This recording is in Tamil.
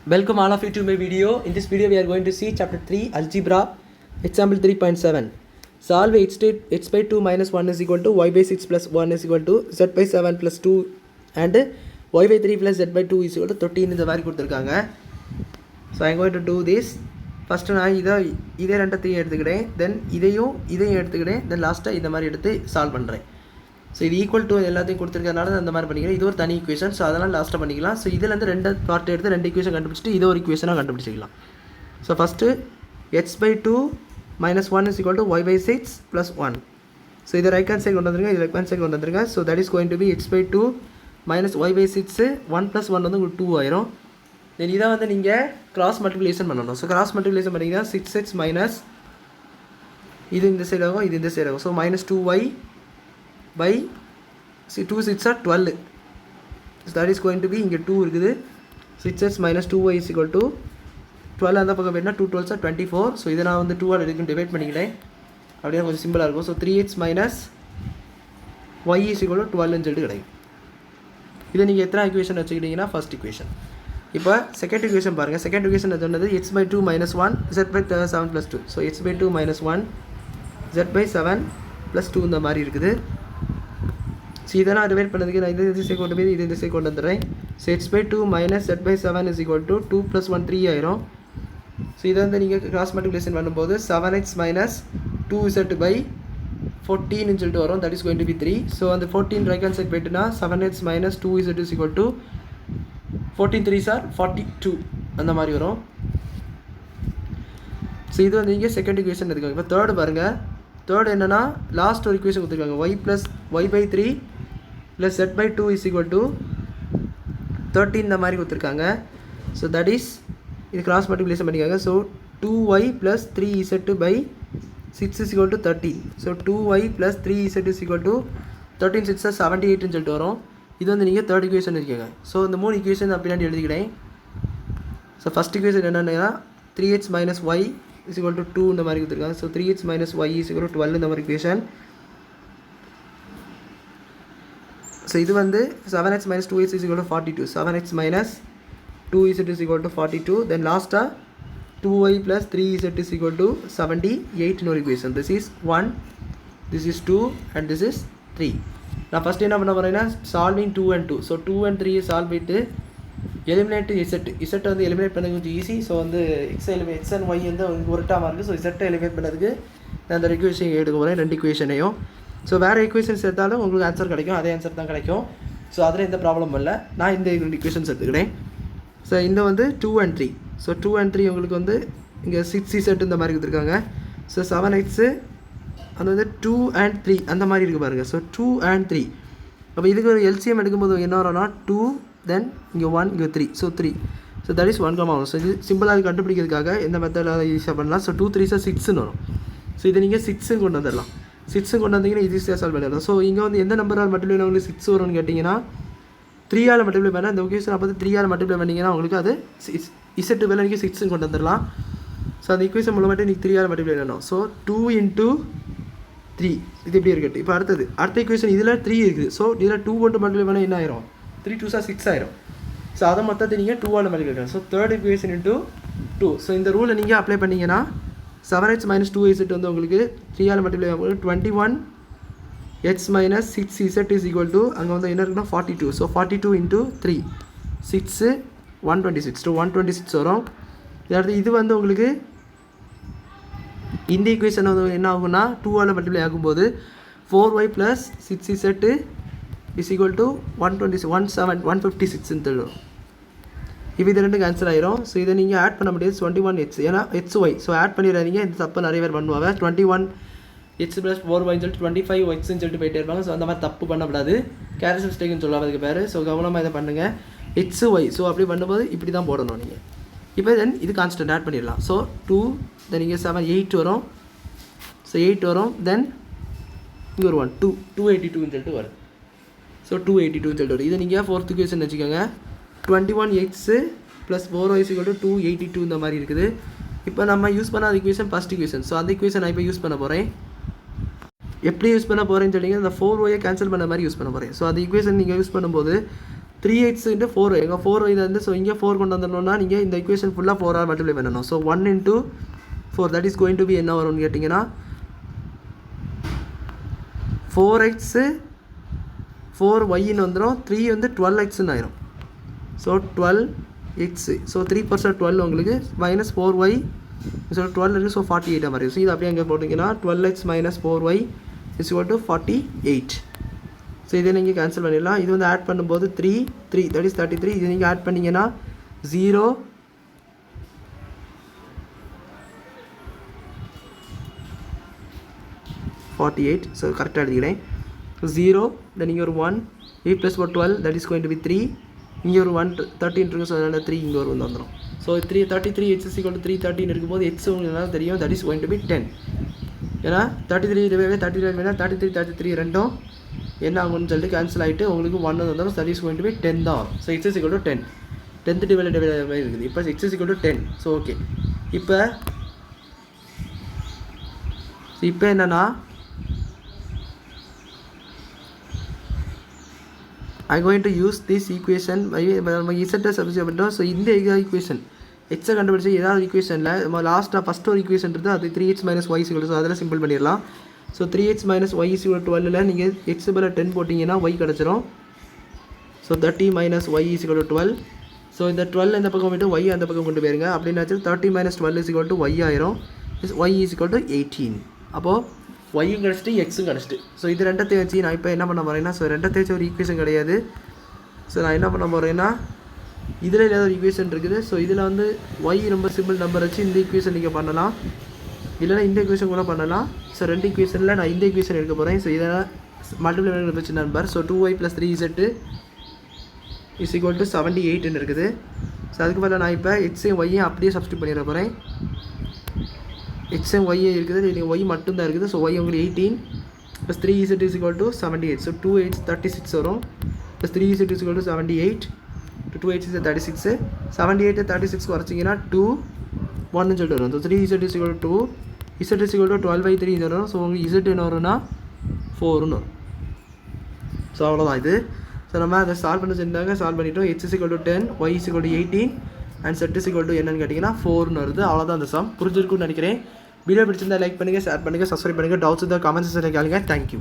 Welcome all of you to my video. In this video we are going to see chapter 3 algebra example 3.7. Solve x by 2 minus 1 is equal to y by 6 plus 1 is equal to z by 7 plus 2 and y by 3 plus z by 2 is equal to 13 இந்த மாதிரி கொடுத்துருக்காங்க. So I am going to do this. First நான் இதே ரெண்டத்தையும் எடுத்துக்கிறேன், then இதையும் எடுத்துக்கிறேன், then லாஸ்ட்டாக இந்த மாதிரி எடுத்து சால்வ் பண்ணுறேன். ஸோ இது ஈக்குவல் டு எல்லாத்தையும் கொடுத்துருக்கனால அந்த மாதிரி பண்ணிக்கிறேன். இது ஒரு தனி ஈக்குவேஷன், ஸோ அதெல்லாம் லாஸ்ட்டாக பண்ணிக்கலாம். ஸோ இதுலேருந்து ரெண்டு பார்ட் எடுத்து ரெண்டு ஈக்குவேஷன் கண்டுபிடிச்சிட்டு இது ஒரு ஈக்குவேஷனாக கண்டுபிடிச்சிக்கலாம். So first x by 2 minus 1 is equal to y by 6 plus 1. So இதை ரைட் ஹேண்ட் சைடு கொண்டு வந்துருங்க, இது லெஃப்ட் ஹேண்ட் சைடு கொண்டு வந்துருங்க. So that is going to be x by 2 minus y by 6 1 plus 1 வந்து உங்களுக்கு 2 ஆயிரும். தென் இதை வந்து நீங்கள் கிராஸ் மல்டிப்ளிகேஷன் பண்ணணும். ஸோ கிராஸ் மல்டிப்ளிகேஷன் பண்ணிங்கன்னா 6x மைனஸ் இது இந்த சைடு ஆகும், இது இந்த சைடு ஆகும். So minus 2y by 2 6 are 12. So that is going to be இங்கே 2 இருக்குது. 6x minus 2y is equal to 12 அந்த பக்கம் போயிட்டுனா 2 12s are 24. ஸோ இதை நான் வந்து 2ஆல் எடுத்து டிவைட் பண்ணிக்கிறேன், அப்படியே கொஞ்சம் சிம்பிளாக இருக்கும். So 3x minus y is equal to 12ன்னு சொல்லிட்டு கிடைக்கும். இதை நீங்கள் எத்தனை ஈக்குவேஷன் வச்சுக்கிட்டீங்கன்னா ஃபர்ஸ்ட் ஈக்குவேஷன். இப்போ செகண்ட் ஈக்குவேஷன் பாருங்கள். செகண்ட் ஈக்குவேஷன் சொன்னது x by 2 minus 1 z by 7 plus 2. So x by 2 minus 1 z by 7 plus 2 இந்த மாதிரி இருக்குது. ஸோ இதெல்லாம் டிவைட் பண்ணதுக்கு நான் இந்த திசை கொண்டு போய் இது திசை கொண்டு வந்துடுறேன். So x by 2 minus z by 7 is equal to 2 plus 1 3 ஆயிரும். ஸோ இதை வந்து நீங்கள் கிராஸ் மல்டிப்ளிகேஷன் பண்ணும்போது 7x minus 2z by 14ன்னு சொல்லிட்டு வரும். That is going to be 3. So அந்த 14 ரைட் ஹேண்ட் சைட் போய்ட்டுனா 7x minus 2z is equal to 14 3s are 42 அந்த மாதிரி வரும். ஸோ இது வந்து நீங்கள் செகண்ட் ஈக்குவேஷன் எடுத்துக்கோங்க. இப்போ தேர்டு பாருங்கள். தேர்ட் என்னென்னா லாஸ்ட் ஒரு ஈக்குவேஷன் கொடுத்துருக்காங்க, y by 3 plus z by 2 is equal to 13 இந்த மாதிரி கொடுத்துருக்காங்க. ஸோ தட் இஸ் இது கிராஸ் மல்டிப்ளிகேஷன் பண்ணிக்காங்க. So 2y plus 3z by 6 is equal to 13. So 2y plus 3z is equal to 13 6 78ன்னு சொல்லிட்டு வரும். இது வந்து நீங்கள் தேர்ட் ஈக்குவேஷன் இருக்கீங்க. ஸோ இந்த மூணு ஈக்குவேஷன் அப்படின்னாடி எழுதிக்கிறேன். ஸோ ஃபஸ்ட் ஈக்குவேஷன் என்னென்னா 3x minus y is equal to 2 இந்த மாதிரி கொடுத்துருக்காங்க. So 3x minus y is equal to 12 இந்த மாதிரி ஈக்குவேஷன். ஸோ இது வந்து 7x minus 2x is equal to 42. 7x minus 2z is equal to 42. தென் லாஸ்ட்டாக 2y plus 3z is equal to 78 இன்னொரு equation. This is 1, this is 2 and this is 3. நான் ஃபஸ்ட்டு என்ன பண்ண போகிறேன்னா solving 2 and 2. So 2 and 3 solve பண்ணிட்டு எலிமினேட் இசட்டை வந்து எலிமினேட் பண்ணது கொஞ்சம் ஈஸி. ஸோ வந்து எக்ஸ் அண்ட் ஒய் வந்து ஒரு டேமாக இருக்குது. ஸோ இசட்டை எலிமினேட் பண்ணதுக்கு நான் அந்த ஈக்குவேஷன் எடுக்க போகிறேன், ரெண்டு ஈக்குவேஷனையும். ஸோ வேறு ஈக்குவேஷன்ஸ் எடுத்தாலும் உங்களுக்கு ஆன்சர் கிடைக்கும், அதே ஆன்சர் தான் கிடைக்கும். ஸோ அதில் எந்த ப்ராப்ளமும் இல்லை. நான் இந்த ஈக்குவேஷன்ஸ் எடுத்துக்கிறேன். ஸோ இந்த வந்து 2 and 3. ஸோ 2 and 3 உங்களுக்கு வந்து இங்கே 6z இந்த மாதிரி கொடுத்துருக்காங்க. ஸோ 7x அது வந்து 2 and 3 அந்த மாதிரி இருக்குது பாருங்கள். So 2 and 3. அப்போ இதுக்கு ஒரு எல்சிஎம் எடுக்கும்போது என்ன வரும்னா 2 தென் இங்கே 1 இங்கே 3. ஸோ 3. ஸோ தட் இஸ் 1 ஆகும். ஸோ இது சிம்பிளாக கண்டுபிடிக்கிறதுக்காக எந்த மெத்தடில் ஈஸியாக பண்ணலாம். ஸோ 2 3s 6ன்னு வரும். ஸோ இதை நீங்கள் 6ன்னு கொண்டு வந்துடலாம். 6 கொண்டு வந்தீங்கன்னா ஈஸியாக சால்வ் பண்ணிடலாம். ஸோ இங்கே வந்து எந்த நம்பரால் மல்டிப்ளை பண்ண உங்களுக்கு 6 வரும்னு கேட்டிங்கன்னா 3ஆல் மல்டிப்ளை பண்ணால் இந்த ஈக்குவேஷன் அப்போ 3ஆல் மல்டிப்ளை பண்ணிங்கன்னா உங்களுக்கு அது இசட்டு வேலை நீங்கள் 6ன்னு கொண்டு வந்துடலாம். ஸோ அந்த ஈக்குவேஷன் மூலமாட்டு நீங்கள் 3ஆல் மல்டிப்ளை பண்ணணும். ஸோ 2 into 3 இது எப்படி இருக்கட்டு. இப்போ அடுத்த ஈக்குவேஷன் இதில் 3 இருக்குது. ஸோ இதில் 2 கொண்டு மல்டிப்ளை பண்ணால் என்ன ஆயிரும், 3 2s 6 ஆயிரும். ஸோ அதை மொத்தத்தை நீங்கள் 2ஆல் மல்டிப்ளை பண்ணணும். So third equation into 2. So இந்த ரூலை நீங்கள் அப்ளை பண்ணிங்கன்னா 7x minus 2z வந்து உங்களுக்கு 3ஆல் மல்டிப்ளை ஆகும் 21x minus 6z is equal to அங்கே வந்து என்ன இருக்குன்னா 42. So 42 into 3 6 126. ஸோ 126 வரும். அடுத்து இது வந்து உங்களுக்கு இந்த ஈக்குவேஷன் வந்து என்ன ஆகும்னா 2ஆல் மல்டிப்ளை ஆகும்போது 4y plus 6z is equal to 156ன்னு தெரியும். இப்போ இது ரெண்டுக்கு ஆன்சர் ஆயிரும். ஸோ இதை நீங்கள் ஆட் பண்ண முடியாது 21x, ஏன்னா xy. ஸோ ஆட் பண்ணிடுறாங்க. இந்த தப்பு நிறைய பேர் பண்ணுவாங்க. 21x plus 4y சொல்லிட்டு 25xன்னு சொல்லிட்டு போயிட்டே இருப்பாங்க. ஸோ அந்த மாதிரி தப்பு பண்ணக்கூடாது. கேரஸ் மிஸ்டேக்னு சொல்லுவாங்க அதுக்கு பேர். ஸோ கவனமாக இதை பண்ணுங்கள். xy. ஸோ அப்படி பண்ணும்போது இப்படி தான் போடணும் நீங்கள். இப்போ தென் இது கான்ஸ்டன்ட் ஆட் பண்ணிடலாம். ஸோ 2 தென் இங்கே 7 8 வரும். ஸோ 8 வரும். தென் இங்கே ஒரு 1 282ன்னு சொல்லிட்டு வரும். ஸோ 282ன்னு சொல்லிட்டு வரும். இதை நீங்கள் ஃபோர்த் ஈக்குவேஷன் வச்சுக்கோங்க. 21x plus 4y is equal to 282 இந்த மாதிரி இருக்குது. இப்போ நம்ம யூஸ் பண்ணாத ஈக்குவேஷன் ஃபஸ்ட் ஈக்குவேஷன். ஸோ அந்த ஈக்குவேஷன் நான் இப்போ யூஸ் பண்ண போகிறேன். எப்படி யூஸ் பண்ண போகிறேன்னு சொன்னீங்கன்னா இந்த 4y கேன்சல் பண்ண மாதிரி யூஸ் பண்ண போகிறேன். ஸோ அந்த ஈக்குவேஷன் நீங்கள் யூஸ் பண்ணும்போது 3x into 4 எங்கே 4 இதை வந்து ஸோ இங்கே 4 கொண்டு வந்துடணும்னா நீங்கள் இந்த ஈக்குவேஷன் ஃபுல்லாக 4 மல்டிப்ளை பண்ணணும். So 1 into 4 that is going to be என்ன வரும்னு கேட்டிங்கன்னா 4x 4yன்னு வந்துடும், 3 வந்து 12xன்னு ஆயிரும். ஸோ 12x ஸோ 3% 12 உங்களுக்கு மைனஸ் 4y ஸோ 12 இருக்குது. ஸோ 48 மாதிரி. ஸோ இது அப்படியே அங்கே போட்டிங்கன்னா 12x minus 4y is equal to 48. So இதை நீங்கள் கேன்சல் பண்ணிடலாம். இது வந்து ஆட் பண்ணும்போது 3 that is 33. இது நீங்கள் ஆட் பண்ணிங்கன்னா 0 48. ஸோ கரெக்டாக எழுதிக்கிறேன். 0 தென் இங்கே ஒரு 1 8 + 4 12 that is going to be 3. இங்கே ஒரு 1 13 இருக்குது. ஸோ அதனால் 3 இங்கே ஒரு வந்துடும். So 33 x is equal to 313 இருக்கும்போது x உங்களுக்கு தெரியும் that is going to be 10. ஏன்னா 33 இதுவே 33 ரெண்டும் என்ன ஆகும்னு சொல்லிட்டு கேன்சல் ஆகிட்டு உங்களுக்கு 1 வந்துடும். that is going to be 10 தான். So x is equal to 10. 10th divide இருக்குது. இப்போ x is equal to 10. So okay. இப்போ என்னன்னா I'm going to use this equation நம்ம z சப்ஸ்டிட்யூட் பண்ணிட்டோம். ஸோ இந்த ஈக்குவேஷன் எக்ஸை கண்டுபிடிச்சி ஏதாவது ஈக்குவேஷனில் லாஸ்ட்டாக ஃபஸ்ட் ஒரு ஈக்குவேஷன் இருக்குது அது 3x minus y = ஸோ அதில் சிம்பிள் பண்ணிடலாம். ஸோ 3x minus y = 12 நீங்கள் x பதிலாக 10 போட்டிங்கன்னா y கிடச்சிரும். So 30 minus y = 12. ஸோ இந்த 12 இந்த பக்கம் விட்டு y அந்த பக்கம் கொண்டு போயிருங்க. அப்படின்னாச்சு 30 minus 12 = y ஆயிரும். y = 18. அப்போது ஒய்யும் கிடச்சிட்டு எக்ஸும் கிடச்சிட்டு. ஸோ இது ரெண்டத்தை வச்சு நான் இப்போ என்ன பண்ண போகிறேன்னா ஸோ ரெண்டத்தை வச்சு ஒரு ஈக்குவேஷன் கிடையாது. ஸோ நான் என்ன பண்ண போகிறேன்னா இதில் ஏதாவது ஒரு ஈக்குவேஷன் இருக்குது. ஸோ இதில் வந்து ஒய் ரொம்ப சிம்பிள் நம்பர் வச்சு இந்த ஈக்குவேஷன் நீங்கள் பண்ணலாம், இல்லைனா இந்த ஈக்குவேஷன் கூட பண்ணலாம். ஸோ ரெண்டு ஈக்குவேஷனில் நான் இந்த ஈக்குவேஷன் எடுக்க போகிறேன். ஸோ இதை மல்டிப்ளை பண்ணி வச்சு number. So 2y + 3z is equal to 78 இருக்குது. ஸோ அதுக்கு பதிலாக நான் இப்போ எக்ஸையும் ஒய்யும் அப்படியே சப்ஸ்டியூட் பண்ணிட போகிறேன். எக்ஸையும் ஒய்யே இருக்குது, நீங்கள் ஒய் மட்டும்தான் இருக்குது. ஸோ ஒய் உங்களுக்கு 18 + 3z is equal to 78. So 2h 36 வரும். + 3z is equal to 78. 2h is 36. 78 36 குறைச்சிங்கன்னா 2 1ன்னு சொல்லிட்டு வரும். So 3z is equal to 2, z is equal to 12/3 வரும். ஸோ உங்களுக்கு z என்ன வரும்னா 4ன்னு வரும். ஸோ அவ்வளோதான் இது. ஸோ நம்ம அதை சால்வ் பண்ண செஞ்சாங்க, சால்வ் பண்ணிட்டோம். x is equal to 10, y is equal to 18 and z is equal to என்னன்னு கேட்டிங்கன்னா 4ன்னு வருது. அவ்வளோதான் அந்த சம். புரிஞ்சிருக்குன்னு நினைக்கிறேன். வீடியோ பிடிச்சிருந்தா லைக் பண்ணுங்கள், ஷேர் பண்ணுங்கள், சப்ஸ்கிரைப் பண்ணுங்கள். டவுட்ஸ் இருந்தால் கமெண்ட் செக்ஷனில் கேளுங்க. தேங்க்யூ.